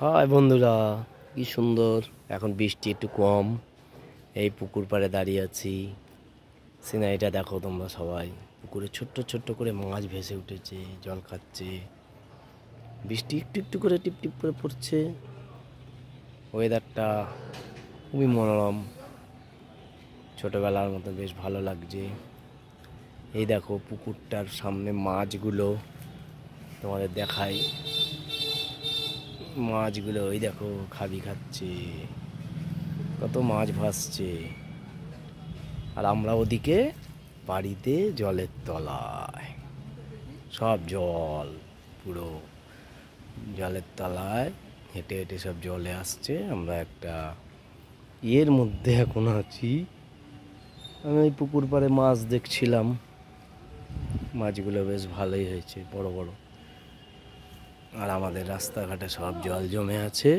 High বন্ধুরা, কি সুন্দর। এখন বৃষ্টি একটু কম, এই পুকুর পাড়ে দাঁড়িয়ে আছি। সিনারিটা দেখো তোমরা সবাই। পুকুরে ছোট্ট ছোট্ট করে মাছ ভেসে উঠেছে, জল খাচ্ছে। বৃষ্টি একটু একটু করে টিপ টিপ করে পড়ছে। ওয়েদারটা খুবই মনোরম, ছোটবেলার মতো বেশ ভালো লাগছে। এই দেখো পুকুরটার সামনে মাছগুলো তোমাদের দেখাই। মাছগুলো ওই দেখো খাবি খাচ্ছে, কত মাছ ভাসছে। আর আমরা ওদিকে বাড়িতে জলের তলায়, সব জল, পুরো জলের তলায় হেঁটে হেঁটে সব জলে আসছে। আমরা একটা ইয়ের মধ্যে এখন আছি। আমি ওই পুকুর পাড়ে মাছ দেখছিলাম। মাছগুলো বেশ ভালোই হয়েছে, বড় বড়। আর আমাদের রাস্তাঘাটে সব জল জমে আছে।